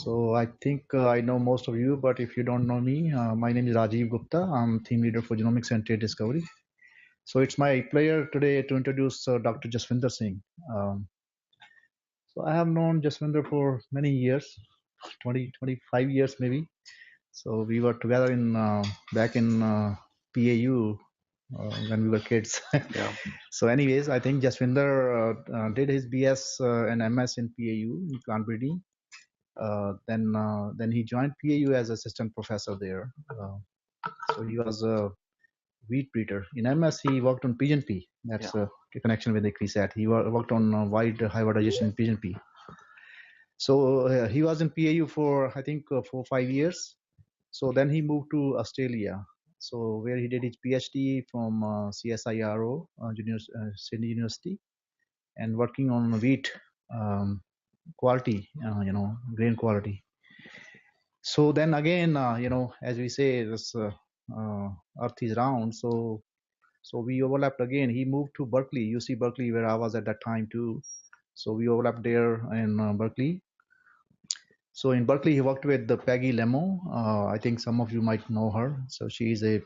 So I think I know most of you, but if you don't know me, my name is Rajiv Gupta. I'm team leader for Genomics and Trade Discovery. So it's my pleasure today to introduce Dr. Jaswinder Singh. So I have known Jaswinder for many years, 20, 25 years maybe. So we were together in back in PAU when we were kids. Yeah. So anyways, I think Jaswinder did his BS and MS in PAU in plant breeding. Then he joined PAU as assistant professor there. So he was a wheat breeder. In MS, he worked on pigeon pea. That's a connection with the CRESAT. He worked on wide hybridization in pigeon pea. So he was in PAU for I think 4 or 5 years. So then he moved to Australia. So where he did his PhD from CSIRO, Sydney University, and working on wheat quality, grain quality. So then again, as we say, this Earth is round. So we overlapped again. He moved to Berkeley, UC Berkeley, where I was at that time too. So we overlapped there in Berkeley. So in Berkeley, he worked with the Peggy Lemo. I think some of you might know her. So she is a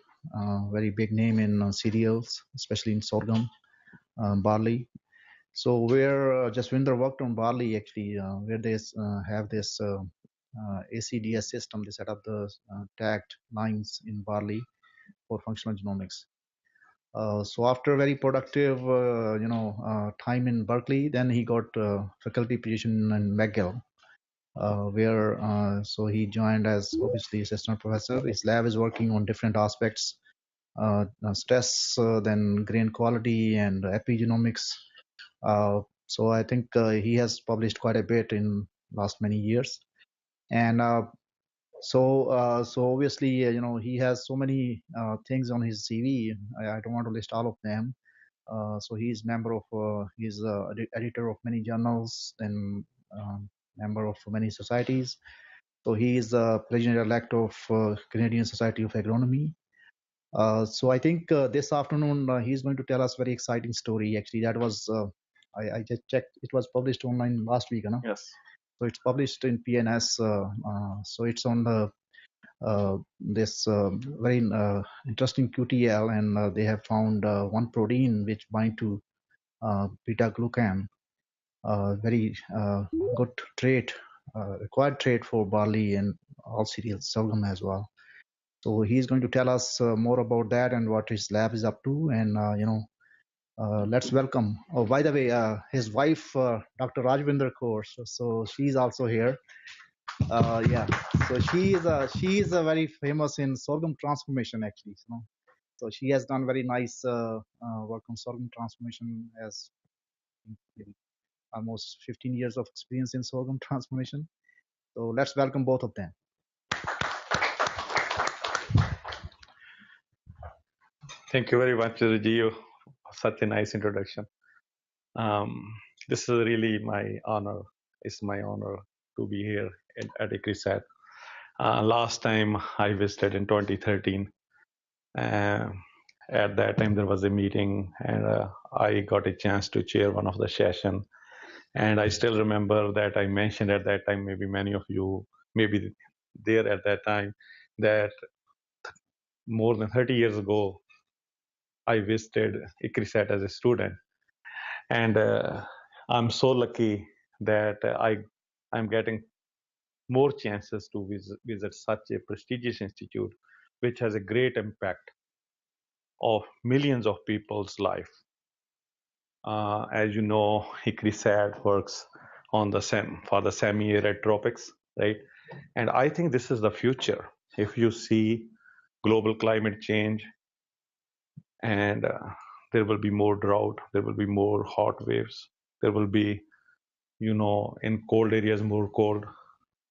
very big name in cereals, especially in sorghum, barley. So where Jaswinder worked on barley, actually, where they have this ACDS system, they set up the tagged lines in barley for functional genomics. So after a very productive, time in Berkeley, then he got faculty position in McGill, where so he joined as obviously assistant professor. His lab is working on different aspects, stress, then grain quality and epigenomics. So I think he has published quite a bit in last many years, and so obviously he has so many things on his CV. I don't want to list all of them. So he's member of he's editor of many journals and member of many societies. So he is the president-elect of Canadian Society of Agronomy. So I think this afternoon he's going to tell us very exciting story. Actually, that was I just checked. It was published online last week, no? Yes. So it's published in PNS. So it's on the this very interesting QTL, and they have found one protein which bind to beta-glucan. Very good trait, required trait for barley and all cereals, sorghum as well. So he's going to tell us more about that and what his lab is up to, and let's welcome. Oh, by the way, his wife, Dr. Rajwinder Kaur. So she's also here. Yeah. So she is a very famous in sorghum transformation actually. So she has done very nice work on sorghum transformation, as almost 15 years of experience in sorghum transformation. So let's welcome both of them. Thank you very much, Rajiv, for such a nice introduction. This is really my honor. It's my honor to be here at ICRISAT. Last time I visited in 2013. At that time, there was a meeting, and I got a chance to chair one of the session. And I still remember that I mentioned at that time, maybe many of you may be there at that time, that more than 30 years ago, I visited ICRISAT as a student. And I'm so lucky that I'm getting more chances to visit such a prestigious institute, which has a great impact of millions of people's life. As you know, ICRISAT works on for the semi-arid tropics, right? And I think this is the future. If you see global climate change, and there will be more drought, there will be more hot waves, there will be, in cold areas, more cold.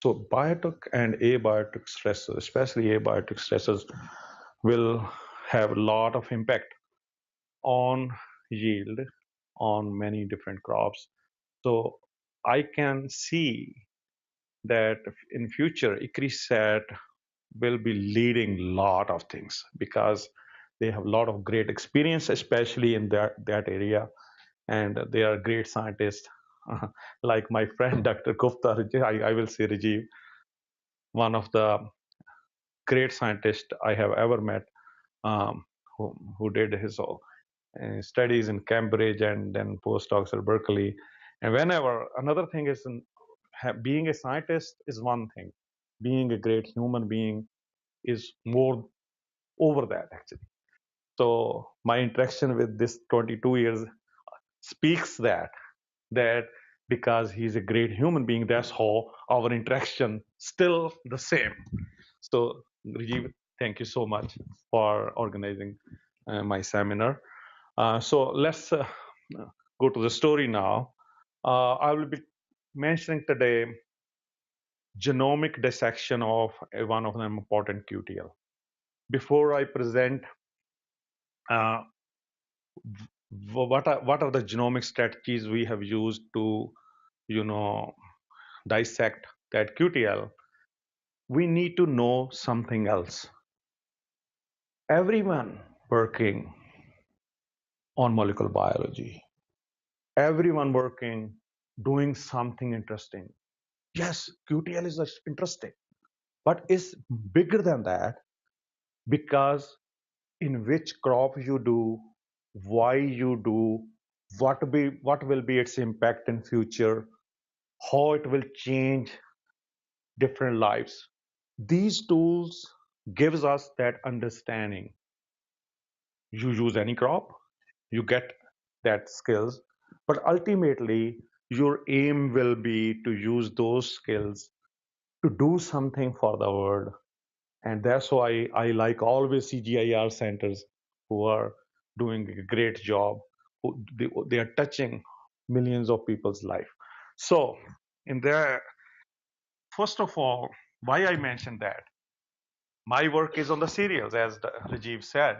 So biotic and abiotic stresses, especially abiotic stresses, will have a lot of impact on yield on many different crops. So I can see that in future, ICRISAT will be leading a lot of things because they have a lot of great experience, especially in that area, and they are great scientists. Like my friend Dr. Gupta, I will say Rajiv. one of the great scientists I have ever met, who did his studies in Cambridge and then postdocs at Berkeley. And whenever, another thing is, being a scientist is one thing, being a great human being is more over that actually. So my interaction with this 22 years speaks that because he's a great human being, that's how our interaction still the same. So Rajiv, thank you so much for organizing my seminar. So let's go to the story now. I will be mentioning today genomic dissection of one of the important QTL. Before I present uh, what are the genomic strategies we have used to, dissect that QTL, we need to know something else. Everyone working on molecular biology, everyone working doing something interesting. Yes, QTL is interesting, but it's bigger than that, because in which crop you do, why you do, what will be its impact in future, how it will change different lives. These tools gives us that understanding. You use any crop, you get that skills, but ultimately your aim will be to use those skills to do something for the world. And that's why I like always CGIAR centers who are doing a great job. They are touching millions of people's life. So in there, first of all, why I mentioned that, my work is on the cereals, as Rajiv said.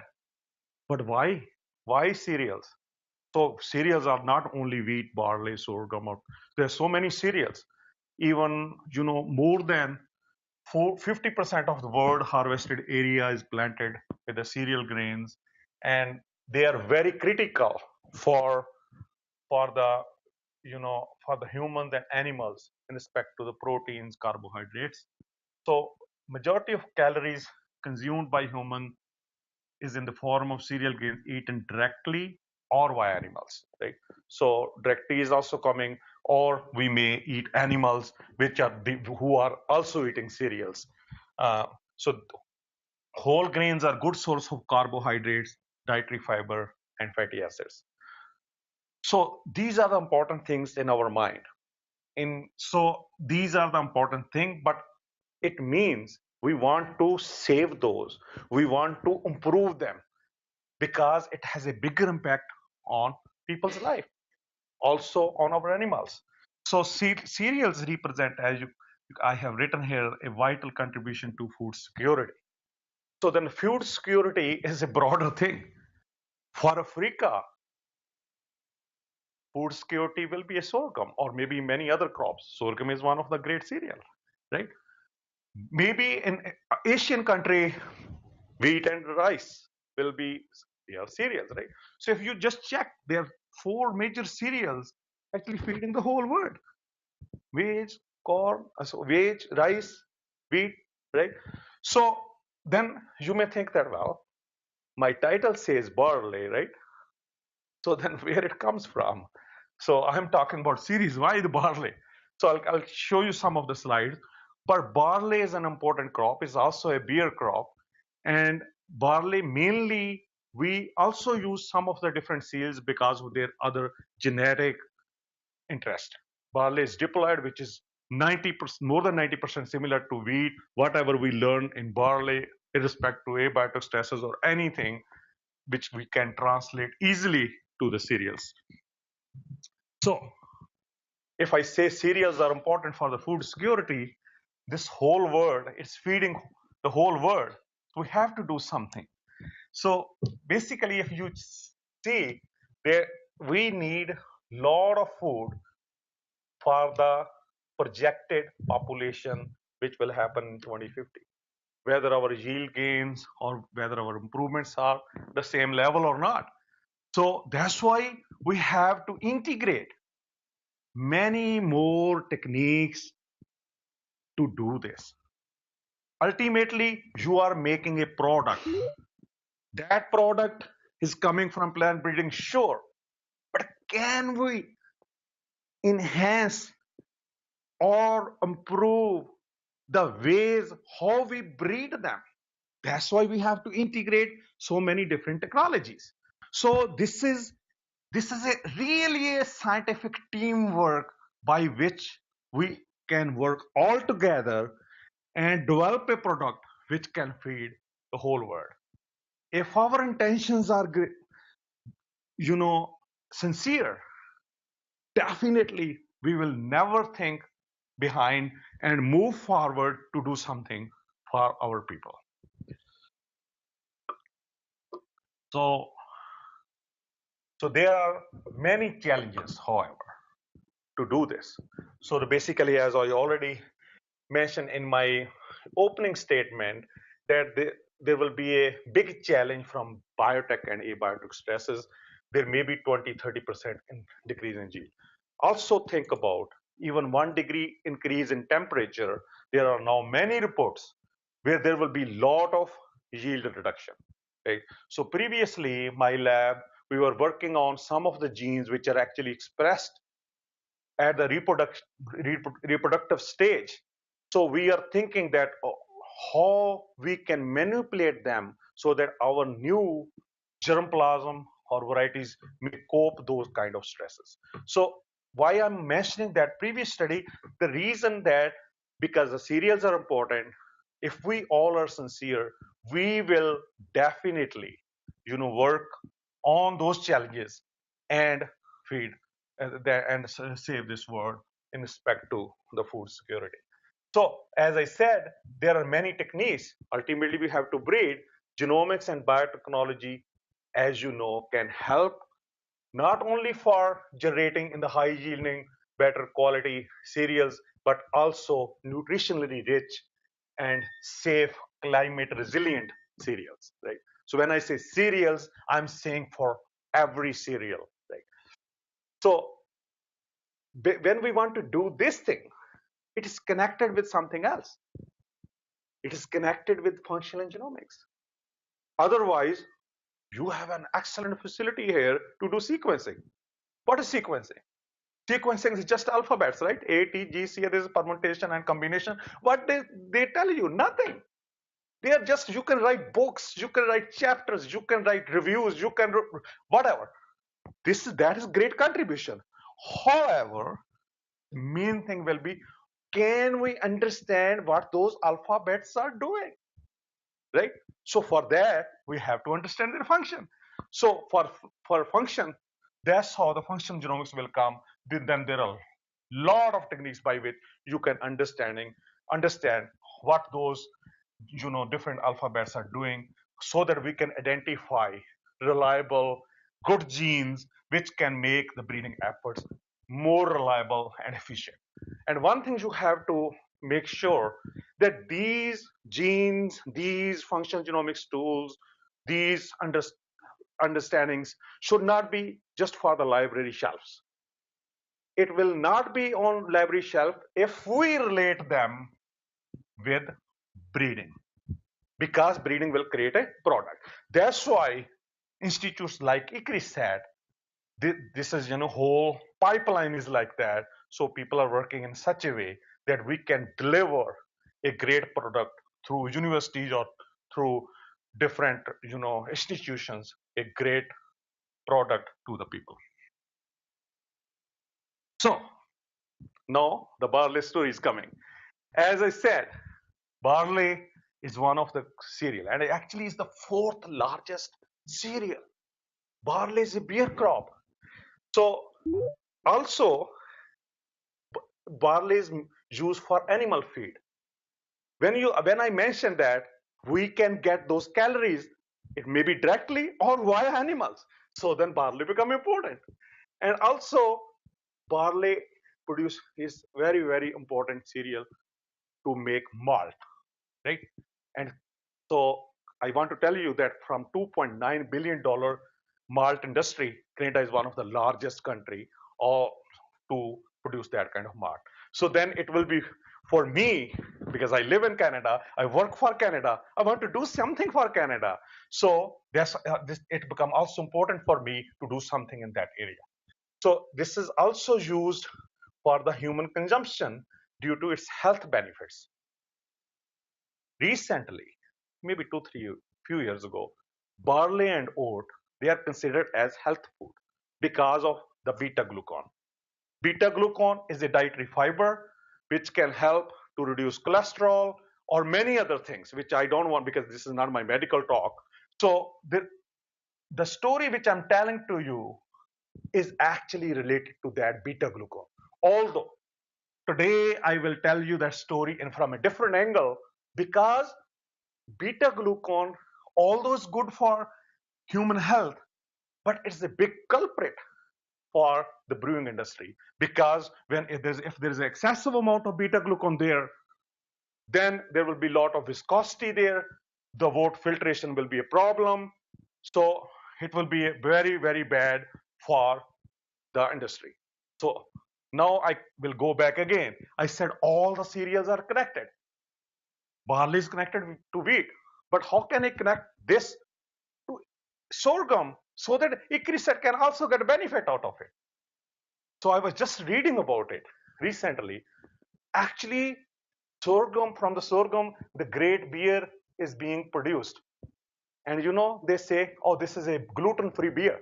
But why? Why cereals? So cereals are not only wheat, barley, sorghum. There are so many cereals. Even more than 50% of the world harvested area is planted with the cereal grains, and they are very critical for the for the humans and animals in respect to the proteins, carbohydrates. So majority of calories consumed by human is in the form of cereal grains eaten directly or via animals, right? So directly is also coming, or we may eat animals who are also eating cereals. So whole grains are good source of carbohydrates, dietary fiber, and fatty acids. So these are the important things in our mind. So these are the important thing, but it means we want to save those. We want to improve them, because it has a bigger impact on people's life, also on our animals. So cereals represent, I have written here, a vital contribution to food security. So then food security is a broader thing. For Africa, food security will be a sorghum or maybe many other crops. Sorghum is one of the great cereal, right? Maybe in Asian country, wheat and rice will be cereals, right? So if you just check, there are four major cereals actually feeding the whole world: wheat, corn, wheat, rice, wheat, right? So then you may think that, well, my title says barley, right? So then where it comes from? So I'm talking about cereals. Why the barley? So I'll show you some of the slides. But barley is an important crop. It's also a beer crop. And barley mainly, we also use some of the different seeds because of their other genetic interest. Barley is diploid, which is 90%, more than 90% similar to wheat. Whatever we learn in barley, in respect to abiotic stresses or anything, which we can translate easily to the cereals. So if I say cereals are important for the food security, this whole world is feeding the whole world. We have to do something. So basically, if you see, there we need a lot of food for the projected population which will happen in 2050. Whether our yield gains or whether our improvements are the same level or not. So that's why we have to integrate many more techniques to do this. ultimately you are making a product. That product is coming from plant breeding, sure, but can we enhance or improve the ways how we breed them? That's why we have to integrate so many different technologies. So this is a really a scientific teamwork by which we can work all together and develop a product which can feed the whole world. If our intentions are sincere, definitely we will never think behind and move forward to do something for our people. So there are many challenges, however, to do this. So basically, as I already mentioned in my opening statement, that there will be a big challenge from biotech and abiotic stresses. There may be 20-30% decrease in yield. Also think about even 1 degree increase in temperature. There are now many reports where there will be lot of yield reduction. Right? So previously, my lab, we were working on some of the genes which are actually expressed at the reproductive stage. So we are thinking that how we can manipulate them so that our new germplasm or varieties may cope those kind of stresses. So why I'm mentioning that previous study, the reason that because the cereals are important, if we all are sincere, we will definitely, work on those challenges and feed and save this world in respect to the food security. So, as I said, there are many techniques. Ultimately, we have to breed. Genomics and biotechnology, as you know, can help not only for generating in the high yielding, better quality cereals, but also nutritionally rich and safe, climate resilient cereals, right? So when I say cereals, I'm saying for every cereal, right? So when we want to do this thing, it is connected with something else. It is connected with functional genomics. Otherwise, you have an excellent facility here to do sequencing. What is sequencing? Sequencing is just alphabets, right? A, T, G, C, there is permutation and combination. What they tell you? Nothing. They are just, you can write books, you can write chapters, you can write reviews, you can, whatever. That is great contribution. However, main thing will be, can we understand what those alphabets are doing, right? So for that, we have to understand their function. So for function, that's how the functional genomics will come. Then there are a lot of techniques by which you can understand what those different alphabets are doing, so that we can identify reliable, good genes which can make the breeding efforts more reliable and efficient. And one thing you have to make sure that these genes, these functional genomics tools, these understandings should not be just for the library shelves. It will not be on library shelf if we relate them with breeding, because breeding will create a product. That's why institutes like ICRI said, this is, whole pipeline is like that. So people are working in such a way that we can deliver a great product through universities or through different, institutions, a great product to the people. So now the barley story is coming. As I said, barley is one of the cereal, and it actually is the fourth largest cereal. Barley is a beer crop. So also barley is used for animal feed. When I mentioned that we can get those calories, it may be directly or via animals. So then barley become important. And also barley produce is very, very important cereal to make malt, right? And so I want to tell you that from $2.9 billion malt industry, Canada is one of the largest country to produce that kind of malt. So then it will be, for me, because I live in Canada, I work for Canada, I want to do something for Canada. So it become also important for me to do something in that area. So this is also used for the human consumption due to its health benefits. Recently, maybe 2-3 few years ago, barley and oat, they are considered as health food because of the beta glucan. Beta glucan is a dietary fiber which can help to reduce cholesterol or many other things, which I don't want because this is not my medical talk. So the story which I'm telling to you is actually related to that beta glucan. Although today I will tell you that story from a different angle because beta glucan, although it's good for human health, but it's a big culprit for the brewing industry because if there is an excessive amount of beta glucan there, then there will be a lot of viscosity there. The wort filtration will be a problem. So it will be very, very bad for the industry. So now I will go back again. I said all the cereals are connected. Barley is connected to wheat, but how can I connect this to sorghum so that Ikriset can also get a benefit out of it? So I was just reading about it recently. Actually, from the sorghum, the great beer is being produced. And they say, oh, this is a gluten-free beer.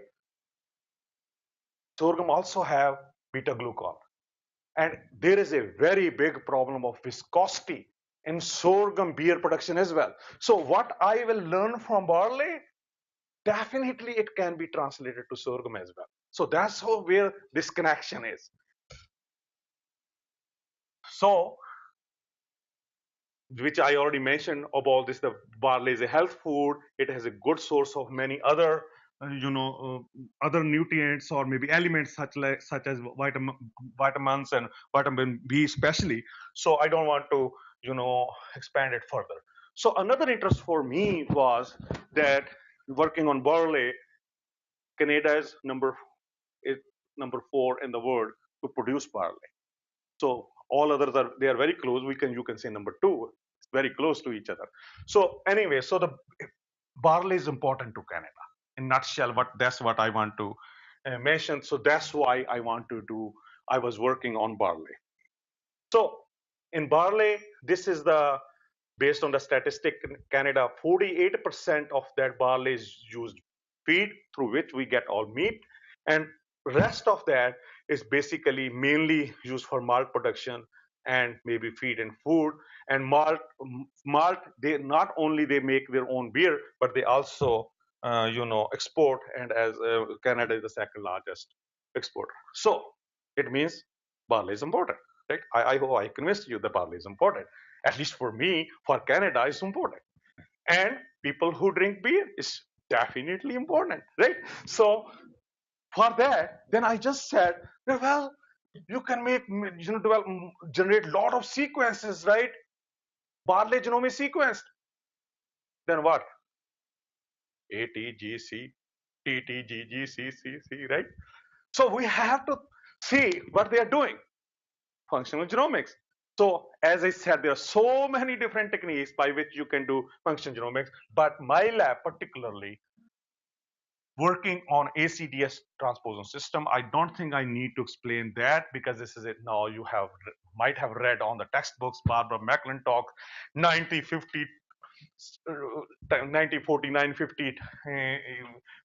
Sorghum also have beta glucan. And there is a very big problem of viscosity in sorghum beer production as well. So what I will learn from barley, definitely it can be translated to sorghum as well. So that's where this connection is. So, which I already mentioned about this, the barley is a health food. It has a good source of many other, other nutrients or maybe elements such as vitamins and vitamin B especially. So I don't want to, expand it further. So another interest for me was that working on barley, Canada is number 4 in the world to produce barley. So all others are very close. You can say number 2. It's very close to each other. So anyway, so the barley is important to Canada. In nutshell, that's what I want to mention. So that's why I was working on barley. So in barley, this is based on the statistic in Canada, 48% of that barley is used feed through which we get all meat, and rest of that is basically mainly used for malt production and maybe feed and food. And malt, they not only they make their own beer, but they also export. And as Canada is the second largest exporter, so it means barley is important. Right? I hope I convinced you that barley is important. At least for me, for Canada, it's important. And people who drink beer is definitely important, right? So for that, then I just said, well, you can generate a lot of sequences, right? Barley genome is sequenced. Then what? A, T, G, C, T, T, G, G, C, C, C, right? So we have to see what they are doing. Functional genomics. So as I said, there are so many different techniques by which you can do functional genomics, but my lab particularly working on ACDS transposon system. I don't think I need to explain that because this is it now. You might have read on the textbooks, Barbara McClintock, 9050, 1949, 50,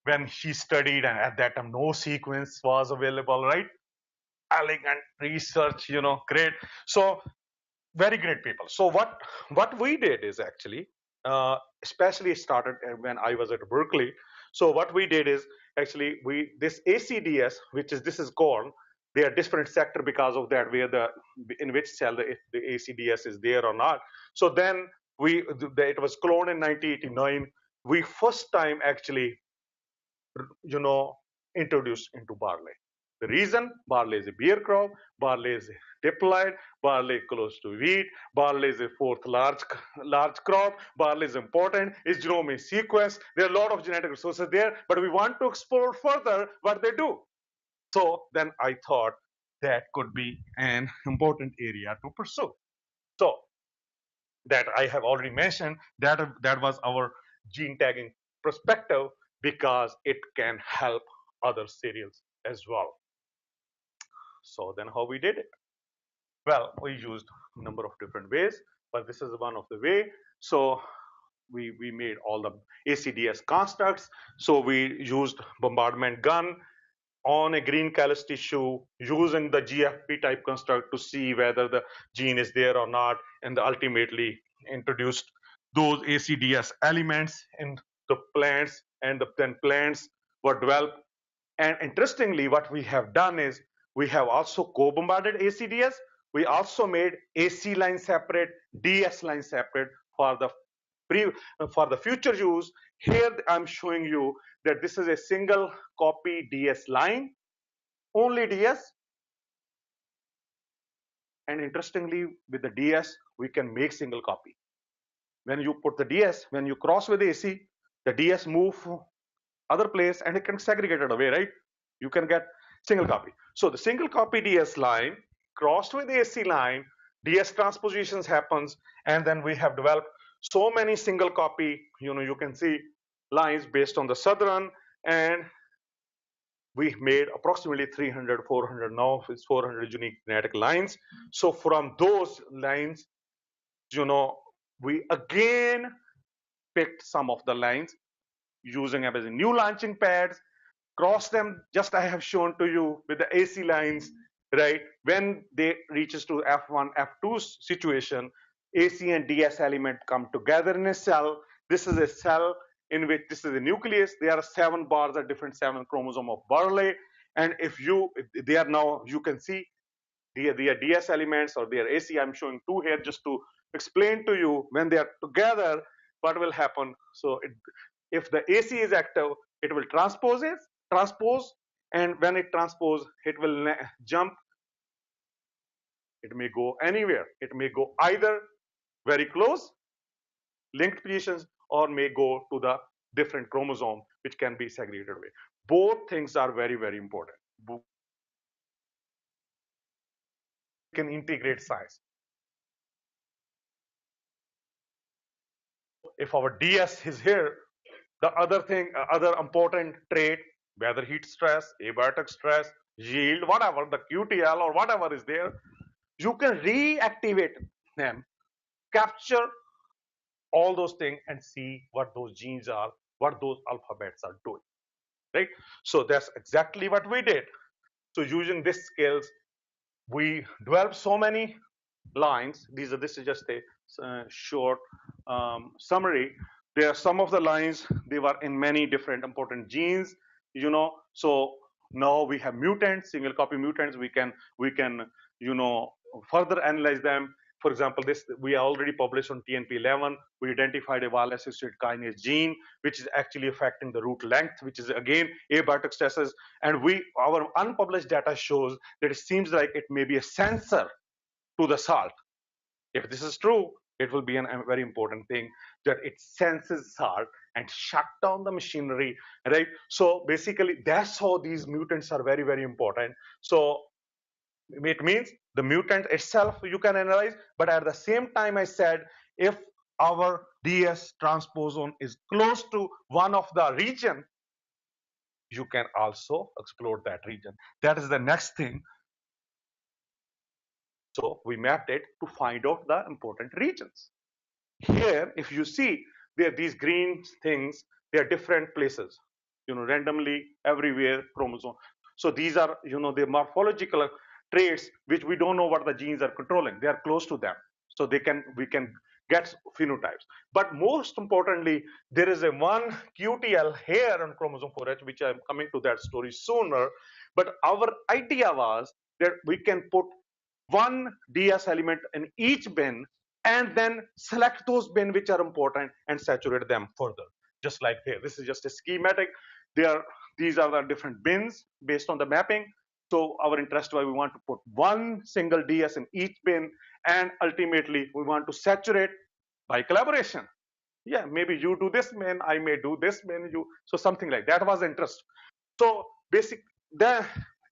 when she studied, and at that time no sequence was available, right? Elegant research, great. So very great people. So what we did is actually, especially started when I was at Berkeley. So what we did is actually this ACDS, this is corn. They are different sector because of that, in which cell if the ACDS is there or not. So then it was cloned in 1989. We first time actually introduced into barley. The reason, barley is a beer crop, barley is diploid, barley close to wheat, barley is a fourth large crop, barley is important, its genome is sequenced. There are a lot of genetic resources there, but we want to explore further what they do. So then I thought that could be an important area to pursue. So that I have already mentioned, that was our gene tagging perspective, because it can help other cereals as well. So then how we did it? Well, we used a number of different ways, but this is one of the way. So we made all the ACDS constructs. So we used bombardment gun on a green callus tissue using the GFP type construct to see whether the gene is there or not, and ultimately introduced those ACDS elements in the plants, and then plants were developed. And interestingly, what we have done is we have also co-bombarded ACDS. We also made AC line separate, DS line separate for the for the future use. Here I'm showing you that this is a single copy DS line, only DS. And interestingly, with the DS, we can make single copy. When you put the DS, when you cross with AC, the DS move other place and it can segregate it away, right? You can get single copy. So the single copy DS line crossed with AC line, DS transpositions happens, and then we have developed so many single copy, you can see lines based on the southern, and we made approximately 300, 400, now it's 400 unique genetic lines. So from those lines, we again picked some of the lines using them as new launching pads, cross them, just I have shown to you with the AC lines, right? When they reaches to F1, F2 situation, AC and DS element come together in a cell. This is a cell in which this is a nucleus. There are 7 bars at different 7 chromosomes of Barley. And if they are now, you can see they are DS elements or they are AC. I'm showing 2 here just to explain to you when they are together, what will happen. So if the AC is active, it will transpose, and when it transpose, it will jump. It may go anywhere. It may go either very close, linked positions, or may go to the different chromosome, which can be segregated away. Both things are very, very important. Can integrate science. If our DS is here, the other important trait, whether heat stress, abiotic stress, yield, whatever, the QTL or whatever is there, you can reactivate them, capture all those things and see what those genes are, what those alphabets are doing, right? So that's exactly what we did. So using these skills, we developed so many lines. This is just a short summary. There are some of the lines, they were in many different important genes, so now we have mutants, single copy mutants. We can further analyze them. For example, this we already published on TNP11. We identified a Wall associated kinase gene, which is actually affecting the root length, which is again abiotic stresses. And our unpublished data shows that it seems like it may be a sensor to the salt. If this is true, it will be a very important thing, that it senses salt and shut down the machinery, right? So basically, that's how these mutants are very, very important. So it means the mutant itself you can analyze, but at the same time, I said if our DS transposon is close to one of the region, you can also explore that region. That is the next thing. So we mapped it to find out the important regions. Here, if you see, there these green things, they are different places, randomly everywhere chromosome. So these are, the morphological traits which we don't know what the genes are controlling. They are close to them, so we can get phenotypes. But most importantly, there is a one QTL here on chromosome 4H, which I'm coming to that story sooner. But our idea was that we can put one DS element in each bin and then select those bin which are important and saturate them further. Just like here, this is just a schematic. These are the different bins based on the mapping. So our interest was we want to put one single DS in each bin, and ultimately we want to saturate by collaboration. Yeah, maybe you do this bin, I may do this bin, so something like that was interest. So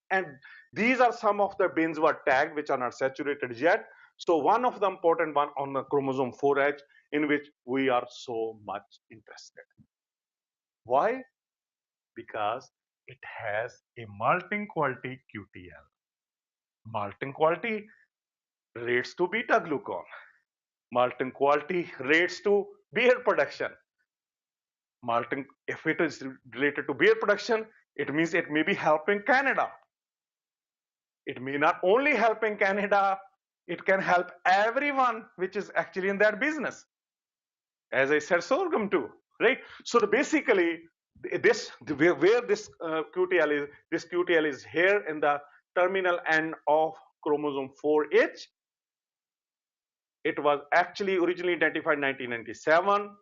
and these are some of the bins were tagged which are not saturated yet. So one of the important one on the chromosome 4H in which we are so much interested. Why? Because it has a malting quality QTL. Malting quality relates to beta glucan. Malting quality relates to beer production. Malting, if it is related to beer production, it means it may be helping Canada. It may not only helping Canada, it can help everyone which is actually in that business. As I said, sorghum too, right? So basically, this where this QTL is here in the terminal end of chromosome 4H. It was actually originally identified in 1997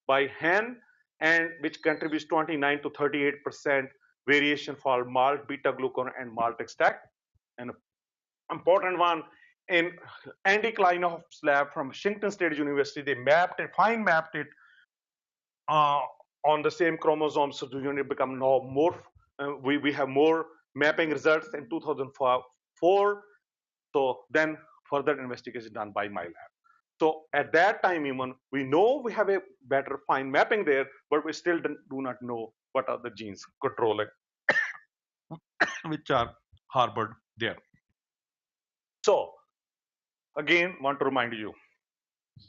by Hen, and which contributes 29 to 38% variation for malt, beta glucan, and malt extract. An important one in Andy Kleinhoff's lab from Washington State University, they mapped it, fine mapped it on the same chromosomes, so the unit become now more. We have more mapping results in 2004. So then further investigation done by my lab. So at that time, even we know we have a better fine mapping there, but we still do not know what are the genes controlling which are harbored there. So again, want to remind you,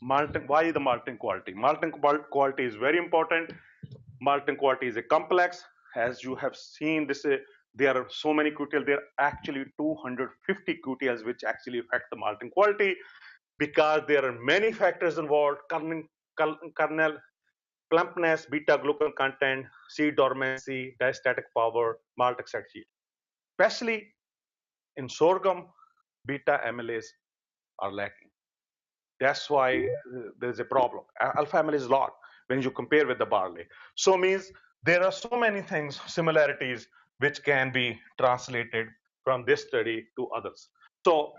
malting. Why the malting quality? Malting quality is very important. Malting quality is a complex. As you have seen, there are so many QTLs. There are actually 250 QTLs which actually affect the malting quality because there are many factors involved: kernel plumpness, beta glucan content, seed dormancy, diastatic power, malt extract heat. Especially in sorghum, beta amylase are lacking. That's why there's a problem. Alpha amylase is a lot when you compare with the barley. So means there are so many things, similarities, which can be translated from this study to others. So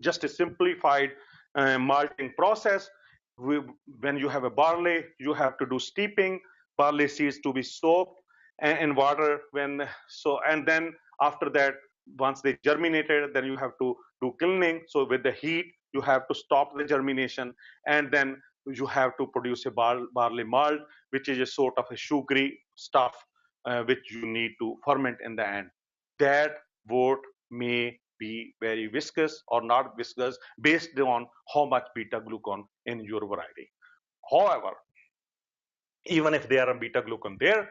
just a simplified malting process. When you have a barley, you have to do steeping, barley seeds to be soaked in water. And then after that, once they germinated, then you have to do kilning. So with the heat, you have to stop the germination, and then you have to produce a barley malt, which is a sort of a sugary stuff which you need to ferment in the end. That would may be very viscous or not viscous based on how much beta glucan in your variety. However, even if there are beta glucan there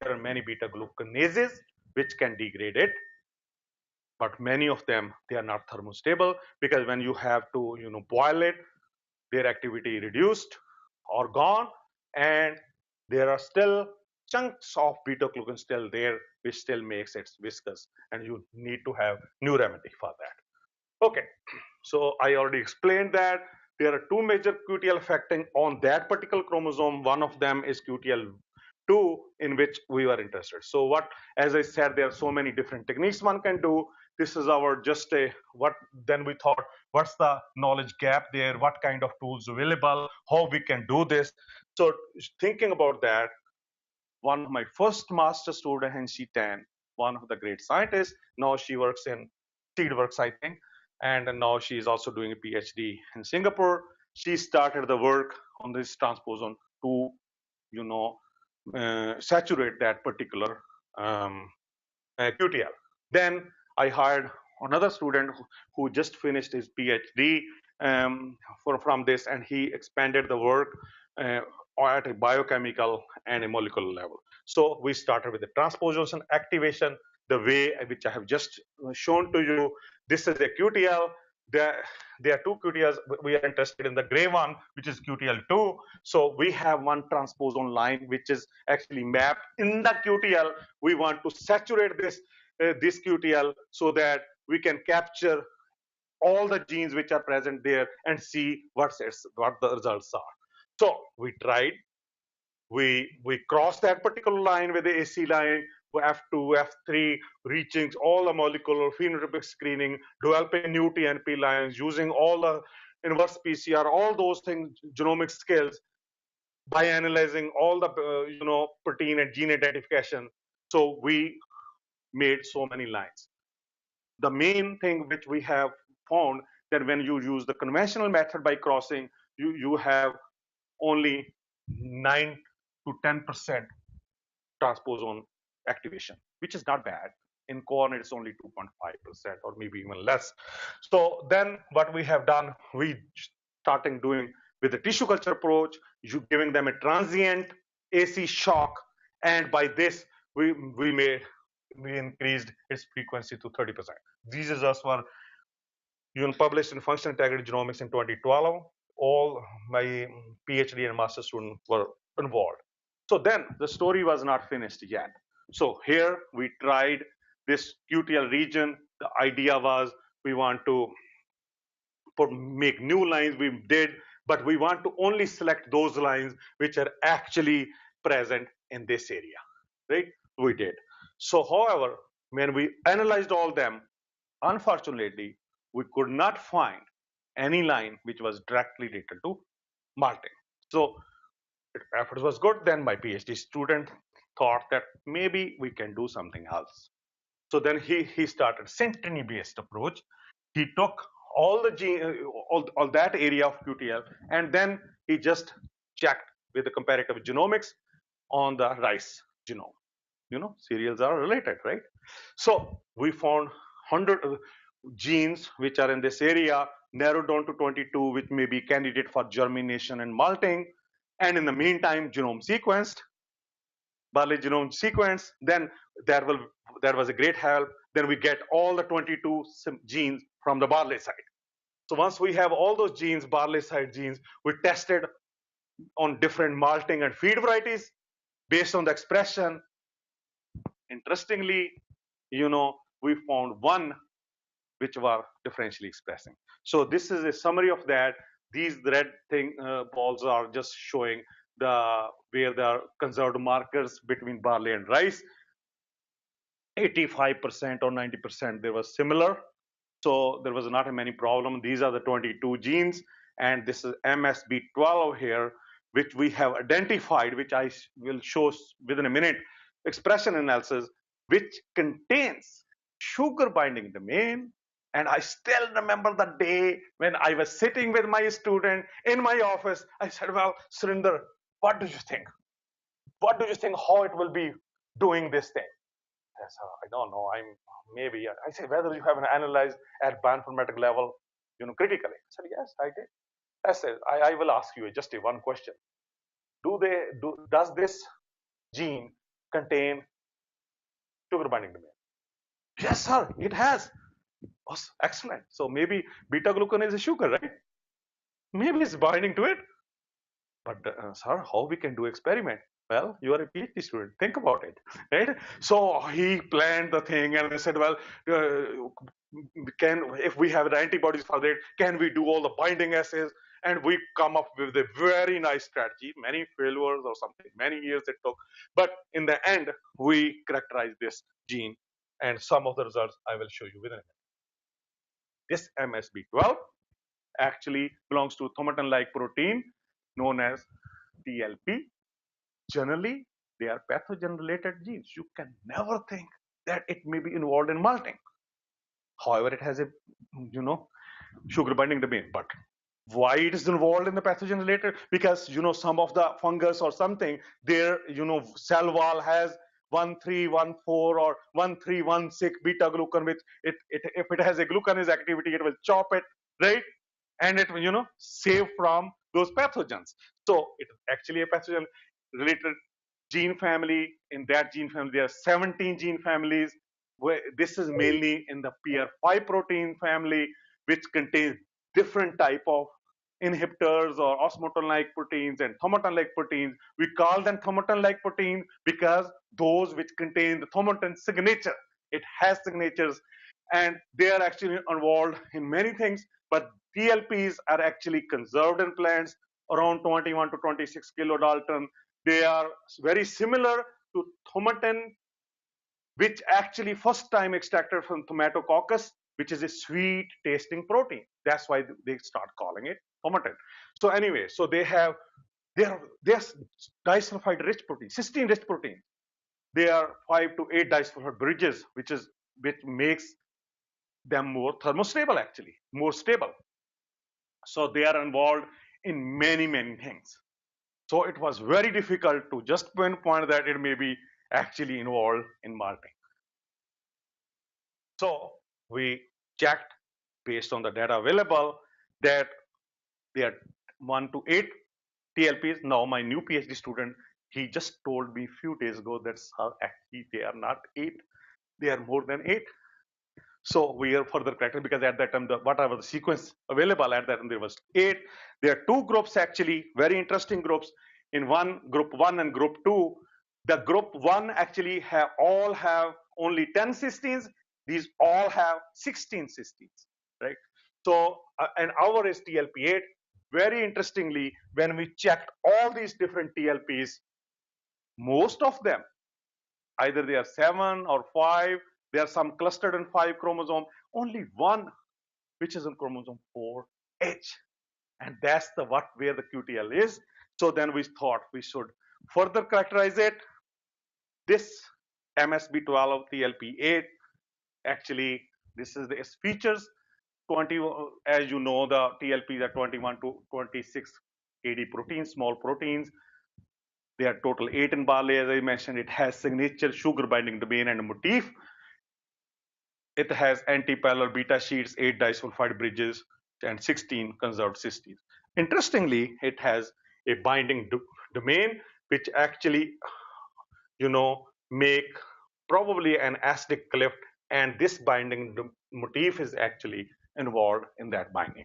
are many beta glucanases which can degrade it, but many of them they are not thermostable because when you have to boil it, their activity reduced or gone, and there are still chunks of beta glucan still there which still makes it viscous, and you need to have new remedy for that. Okay, so I already explained that there are two major QTL affecting on that particular chromosome. One of them is QTL2, in which we were interested. So what, as I said, there are so many different techniques one can do. This is our just a what. Then we thought, what's the knowledge gap there? What kind of tools available? How we can do this? So thinking about that, one of my first master student, Henshi Tan, one of the great scientists. Now she works in Seedworks, I think, and now she is also doing a PhD in Singapore. She started the work on this transposon to, saturate that particular QTL. Then I hired another student who just finished his PhD from this, and he expanded the work at a biochemical and a molecular level. So we started with the transposition activation, the way which I have just shown to you. This is a QTL. There are two QTLs. We are interested in the gray one, which is QTL2. So we have one transposon line which is actually mapped in the QTL. We want to saturate this QTL so that we can capture all the genes which are present there and see what the results are. So we tried. We crossed that particular line with the AC line, F2, F3, reaching all the molecular phenotypic screening, developing new TNP lines, using all the inverse PCR, all those things, genomic skills, by analyzing all the protein and gene identification. So we made so many lines. The main thing which we have found that when you use the conventional method by crossing, you have only 9 to 10% transposon activation, which is not bad. In corn, it's only 2.5% or maybe even less. So then what we have done, we starting doing with the tissue culture approach, you giving them a transient AC shock, and by this we increased its frequency to 30%. These results were published in Functional Integrated Genomics in 2012. All my PhD and master students were involved. So then the story was not finished yet. So here we tried this QTL region. The idea was we want to make new lines. We did, but we want to only select those lines which are actually present in this area, right? We did. So however, when we analyzed all them, unfortunately, we could not find any line which was directly related to malting. So effort was good. Then my PhD student thought that maybe we can do something else. So then he started synteny-based approach. He took all the all that area of QTL, and then he just checked with the comparative genomics on the rice genome. Cereals are related, right? So we found 100 genes which are in this area, narrowed down to 22, which may be candidate for germination and malting. And in the meantime, genome sequenced, Barley genome sequence. Then that was a great help. Then we get all the 22 genes from the Barley side. So once we have all those genes, Barley side genes, we tested on different malting and feed varieties based on the expression. Interestingly, we found one which were differentially expressing. So this is a summary of that. These red balls are just showing where there are conserved markers between barley and rice. 85% or 90% they were similar. So there was not many problem. These are the 22 genes, and this is MSB12 here, which we have identified, which I will show within a minute, expression analysis, which contains sugar binding domain. And I still remember the day when I was sitting with my student in my office. I said, well, Surinder, what do you think? What do you think how it will be doing this thing? I said, I don't know. I said, whether you have analyzed at bioinformatic level, critically. I said, yes, I did. I said, I will ask you just one question. Does this gene contain sugar binding domain? Yes, sir, it has. Oh, excellent. So maybe beta glucan is a sugar, right? Maybe it's binding to it. But sir, how we can do experiment? Well, you are a PhD student. Think about it, right? So he planned the thing, and I said, well, if we have the antibodies for that, can we do all the binding assays? And we come up with a very nice strategy. Many failures or something, many years it took, but in the end, we characterized this gene, and some of the results I will show you within a minute. This MSB12 actually belongs to Thaumatin-like protein known as TLP. Generally, they are pathogen-related genes. You can never think that it may be involved in malting. However, it has a, sugar binding domain. But why it is involved in the pathogen-related? Because, some of the fungus or something, their, cell wall has 1314 or 1316 beta glucan, which if it has a glucanase activity, it will chop it, right? And it will, save from those pathogens. So it's actually a pathogen related gene family. In that gene family, there are 17 gene families. Where this is mainly in the PR5 protein family, which contains different type of inhibitors or osmotin-like proteins and thaumatin-like proteins. We call them thaumatin-like proteins because those which contain the thaumatin signature. It has signatures, and they are actually involved in many things. But TLPs are actually conserved in plants around 21 to 26 kilodalton. They are very similar to thaumatin, which actually first time extracted from Tomatococcus, which is a sweet tasting protein. That's why they start calling it thaumatin. So anyway, so they are disulfide rich protein, cysteine rich protein. They are 5 to 8 disulfide bridges, which makes them more thermostable, actually, more stable. So they are involved in many, many things. So it was very difficult to just pinpoint that it may be actually involved in malting. So we checked based on the data available that there are 1 to 8 TLPs. Now my new PhD student, he just told me a few days ago that's how actually they are not 8, they are more than 8. So we are further corrected because at that time, whatever the sequence available at that time, there was 8. There are 2 groups actually, very interesting groups. In group 1 and group 2, the group 1 actually all have only 10 cysteines. These all have 16 cysteines, right? So, and our is TLP8. Very interestingly, when we checked all these different TLPs, most of them, either they are 7 or 5, there are some clustered in 5 chromosome, only one which is in chromosome 4H, and that's the where the QTL is. So then we thought we should further characterize it. This MSB12 TLP8, actually this is its features. 20, as you know, the TLPs are 21 to 26 kD proteins, small proteins. They are total 8 in Barley, as I mentioned. It has signature sugar binding domain and motif. It has anti-parallel beta sheets, 8 disulfide bridges, and 16 conserved cysteines. Interestingly, it has a binding domain which actually, make probably an acidic cliff, and this binding motif is actually involved in that binding.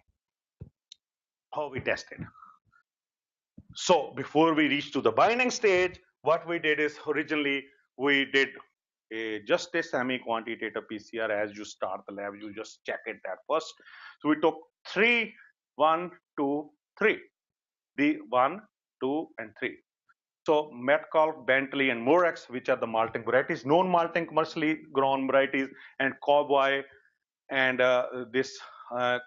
How we tested. So before we reach to the binding stage, what we did is originally we did just a semi-quantitative PCR. As you start the lab, you just check it at first. So we took 3, 1, 2, 3. The 1, 2, and 3. So Metcalf, Bentley, and Morex, which are the malting varieties, known malting commercially grown varieties, and Cowboy and this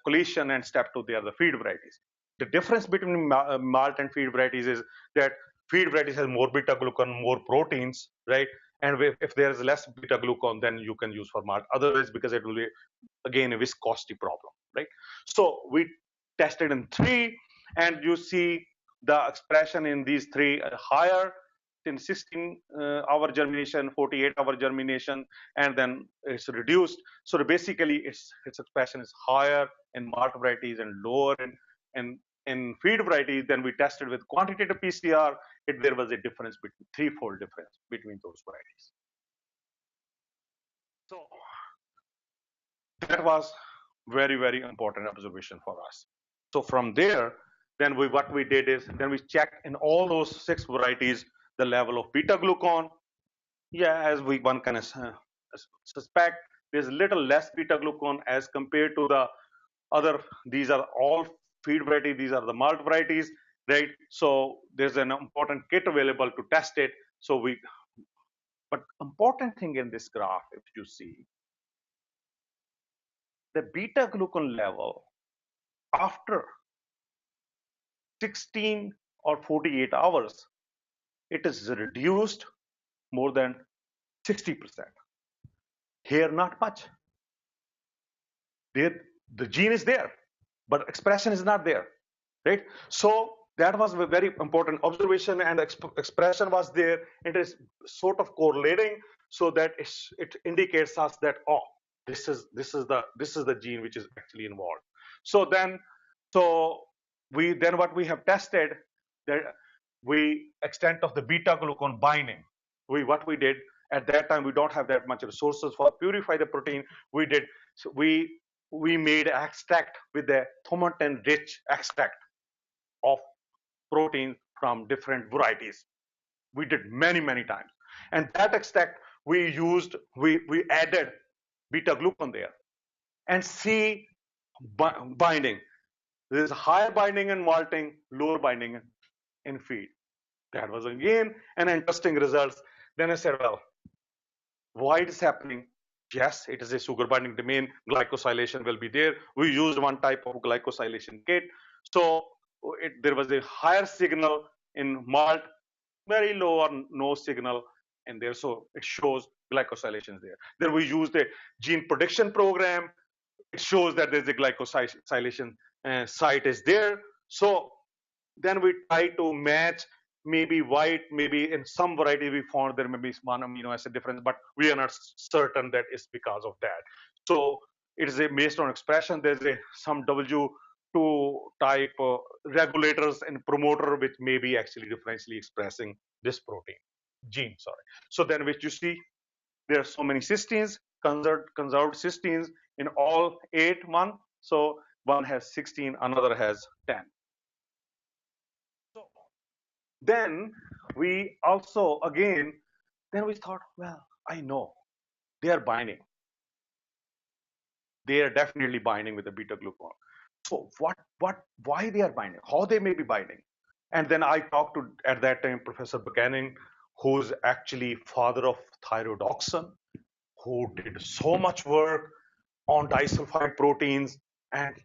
collision and step 2, they are the feed varieties. The difference between malt and feed varieties is that feed varieties has more beta glucan, more proteins, right? And if there is less beta glucan, then you can use for malt. Otherwise, because it will be again a viscosity problem, right? So we tested in 3, and you see the expression in these 3 higher in 16-hour germination, 48-hour germination, and then it's reduced. So basically, its expression is higher in malt varieties and lower in feed varieties. Then we tested with quantitative PCR. There was a difference between 3-fold difference between those varieties. So that was very, very important observation for us. So from there, then what we did is then we checked in all those 6 varieties the level of beta glucan. Yeah, as one can suspect, there's little less beta glucan as compared to the other. These are all feed varieties. These are the malt varieties, right? So there's an important kit available to test it. So but important thing in this graph, if you see, the beta glucan level after 16 or 48 hours, it is reduced more than 60%. Here, not much. There, the gene is there, but expression is not there, right? So that was a very important observation, and expression was there. It is sort of correlating, so that it indicates us that this is the gene which is actually involved. So what we have tested, that extent of the beta glucan binding. What we did at that time, we don't have that much resources for purify the protein. We made extract with the Thaumatin rich extract of protein from different varieties. We did many times, and that extract we added beta glucan there, and see binding. There is higher binding in malting, lower binding in feed. That was again an interesting result. Then I said, well, why it is happening? Yes, it is a sugar binding domain. Glycosylation will be there. We used one type of glycosylation kit. So there was a higher signal in malt, very low or no signal in there. So it shows glycosylation is there. Then we used a gene prediction program. it shows that there's a glycosylation site is there. So then we try to match maybe white, maybe in some variety we found there may be one amino acid difference, but we are not certain that it's because of that. So it is based on expression. There's some W2 type regulators and promoter which may be actually differentially expressing this protein gene. Sorry. So then which you see there are so many cysteines, conserved cysteines in all 8 one. So one has 16, another has 10. So then we also again, then we thought, well, I know they are binding. They are definitely binding with the beta glucan. So why they are binding? How they may be binding? And then I talked to at that time Professor Buchanan, who's actually father of thyrodoxin, who did so much work on disulfide proteins, and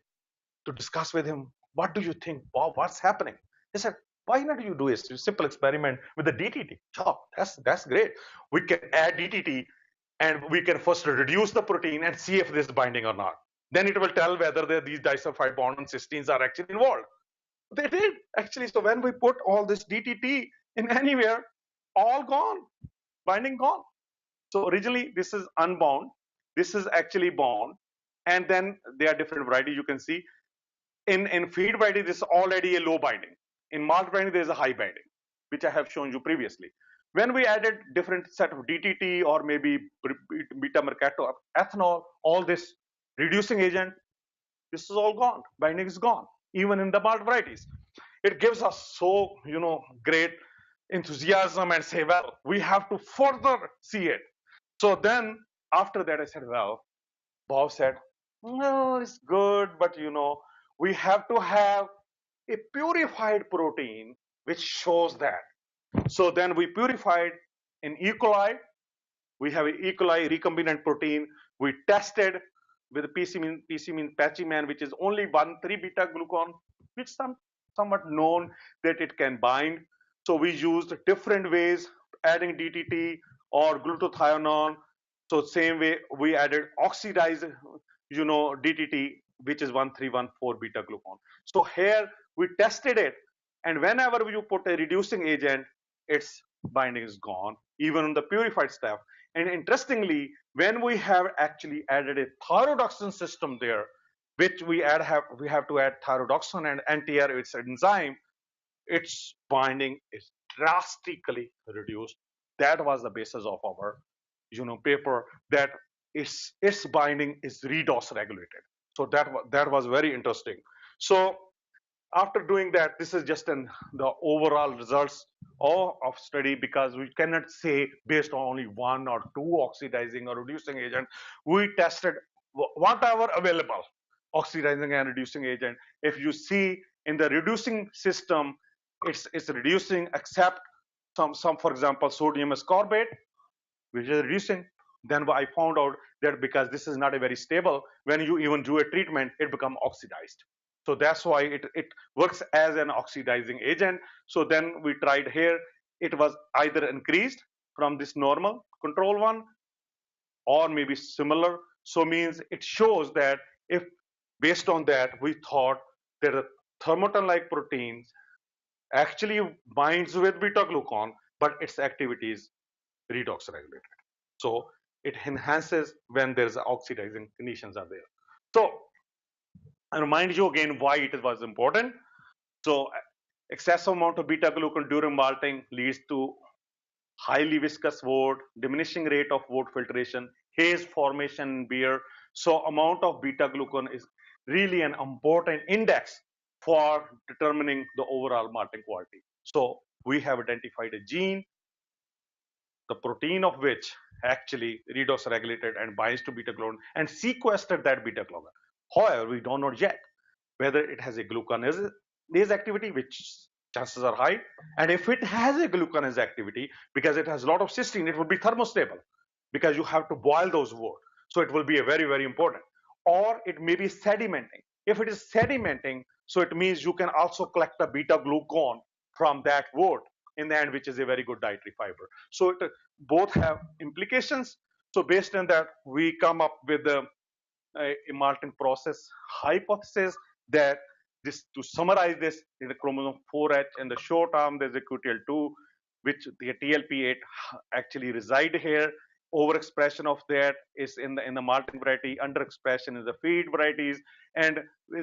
to discuss with him, what do you think, Bob, what's happening? He said, why not you do a simple experiment with the DTT? Oh, that's great. We can add DTT and we can first reduce the protein and see if this is binding or not. Then it will tell whether these disulfide bond and cysteines are actually involved. They did actually. So when we put all this DTT in anywhere, all gone, binding gone. So originally this is unbound, this is actually bound, and then there are different varieties you can see. In feed variety, this is already a low binding. In malt variety, there is a high binding, which I have shown you previously. When we added different set of DTT or maybe beta mercaptoethanol, all this reducing agent, this is all gone. Binding is gone, even in the malt varieties. It gives us so great enthusiasm and say, well, we have to further see it. So then after that, I said, well, Bob said, no, it's good, but we have to have a purified protein which shows that. So then we purified in E. coli. We have an E. coli recombinant protein. We tested with PC means patchy man, which is only 1,3-beta-glucan, which somewhat known that it can bind. So we used different ways, adding DTT or glutathione. So same way we added oxidized, DTT, which is 1,3,1,4-beta-glucan. So here we tested it, and whenever you put a reducing agent, its binding is gone, even on the purified stuff. And interestingly, when we have actually added a thyrodoxin system there, which we have to add thyrodoxin and NTR, its enzyme, its binding is drastically reduced. That was the basis of our paper, that its binding is redox regulated. So that was very interesting. So after doing that, this is just the overall results of study, because we cannot say based on only one or two oxidizing or reducing agent. We tested whatever available oxidizing and reducing agent. If you see in the reducing system, it's reducing except some for example sodium ascorbate, which is reducing. Then I found out that because this is not a very stable, when you even do a treatment, it becomes oxidized. So that's why it works as an oxidizing agent. So then we tried here, it was either increased from this normal control one or maybe similar. So means it shows that if based on that, we thought that the Thaumatin-like proteins actually binds with beta glucan, but its activity is redox regulated. So it enhances when there's oxidizing conditions are there. So I remind you again why it was important. So excessive amount of beta glucan during malting leads to highly viscous wort, diminishing rate of wort filtration, haze formation in beer. So amount of beta glucan is really an important index for determining the overall malting quality. So we have identified a gene, the protein of which actually redox regulated and binds to beta glucan and sequestered that beta glucan. However, we don't know yet whether it has a glucanase activity, which chances are high, and if it has a glucanase activity, because it has a lot of cysteine, it will be thermostable, because you have to boil those wort. So it will be a very, very important. Or it may be sedimenting. If it is sedimenting, so it means you can also collect the beta glucan from that wort in the end, which is a very good dietary fiber. So both have implications. So based on that, we come up with the a Malting process hypothesis that this, to summarize this, in the chromosome 4H in the short arm, there's a QTL2, which the TLP8 actually reside here. Overexpression of that is in the Malting variety, underexpression is the feed varieties, and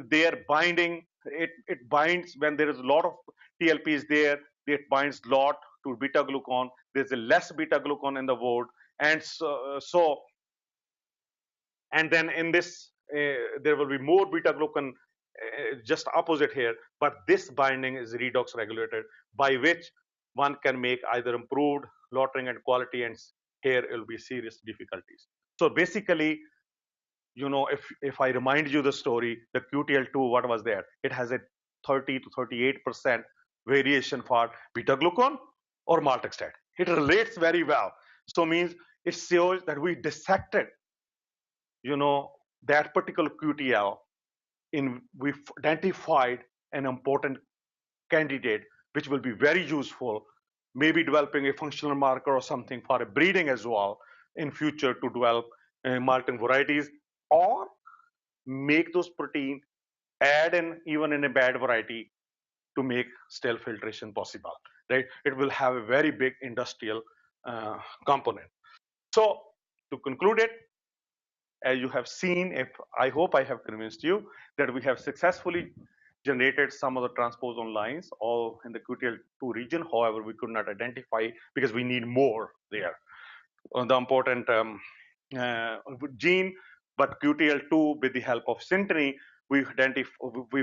their binding, it binds when there is a lot of TLPs there, it binds lot to beta glucan. There's a less beta glucan in the word, and so and then in this there will be more beta glucan just opposite here, but this binding is redox regulated, by which one can make either improved loitering and quality, and here it will be serious difficulties. So basically, you know, if I remind you the story, the QTL2, what was there? It has a 30 to 38% variation for beta glucan or maltextate. It relates very well. So means it shows that we dissected, you know, that particular QTL, in we've identified an important candidate which will be very useful, maybe developing a functional marker or something for a breeding as well in future to develop Malting varieties, or make those protein, add in even in a bad variety to make still filtration possible, right? It will have a very big industrial component. So to conclude it, as you have seen, if I hope I have convinced you that we have successfully generated some of the transposon lines all in the QTL2 region. However, we could not identify because we need more there. The important gene, but QTL2, with the help of Synteny, we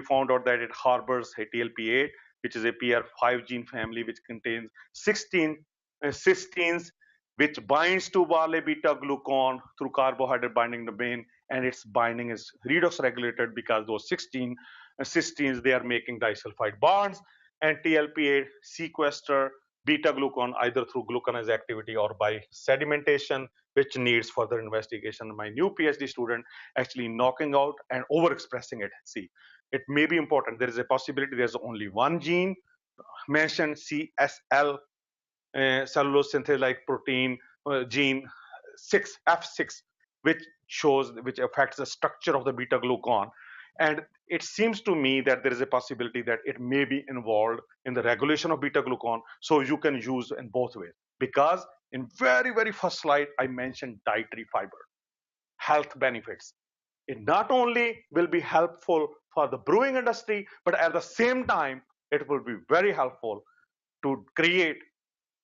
found out that it harbors a TLP8, which is a PR5 gene family, which contains 16 cysteines, which binds to Barley beta glucan through carbohydrate binding domain, and its binding is redox regulated because those 16 cysteines, they are making disulfide bonds, and TLP8 sequester beta glucan either through glucanase activity or by sedimentation, which needs further investigation. My new PhD student actually knocking out and overexpressing it. See, it may be important. There is a possibility there's only one gene mentioned, CSL, cellulose synthase like protein gene 6 F6, which affects the structure of the beta glucan, and it seems to me that there is a possibility that it may be involved in the regulation of beta glucan. So you can use in both ways, because in very first slide I mentioned dietary fiber health benefits. It not only will be helpful for the brewing industry, but at the same time it will be very helpful to create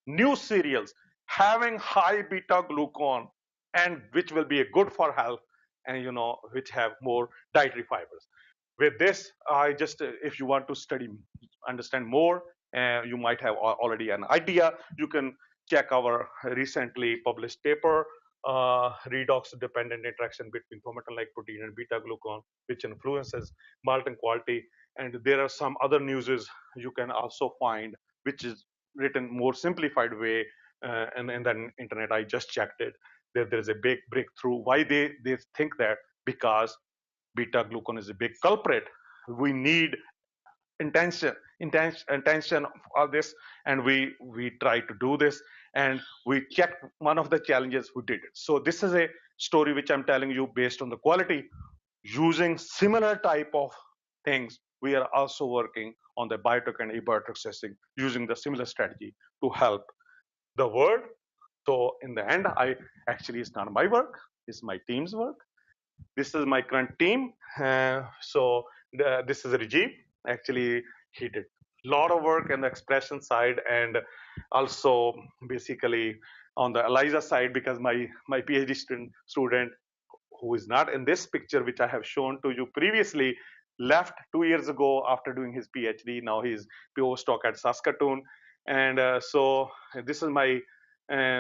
new cereals having high beta glucan, and which will be a good for health, and you know, which have more dietary fibers. With this, I just if you want to study, understand more, you might have already an idea. You can check our recently published paper, redox dependent interaction between Thaumatin like protein and beta glucan, which influences Malting quality. And there are some other newses you can also find, which is written more simplified way, and in the internet. I just checked it. There's a big breakthrough. Why they think that? Because beta glucan is a big culprit. We need intention of this, and we try to do this, and we checked one of the challenges we did it. So this is a story which I'm telling you based on the quality. Using similar type of things, we are also working on the biotic and abiotic assessing using the similar strategy to help the world. So in the end, I actually, it's not my work, it's my team's work. This is my current team. This is Rajiv. Actually, he did a lot of work on the expression side, and also basically on the ELISA side, because my PhD student who is not in this picture, which I have shown to you previously, left 2 years ago after doing his PhD. Now he's postdoc at Saskatoon, and so this is my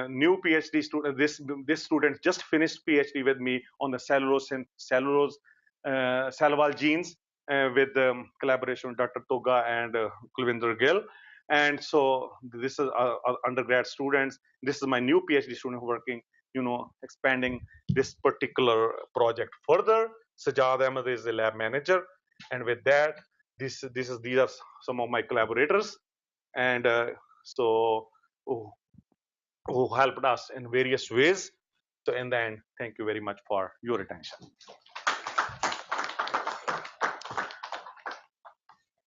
new PhD student. This student just finished PhD with me on the cellulose salval genes, with collaboration with Dr. Toga and Kulvinder Gill. And so this is undergrad students. This is my new PhD student working, you know, expanding this particular project further. Sajad Ahmed is the lab manager, and with that, these are some of my collaborators, and who helped us in various ways. So in the end, thank you very much for your attention.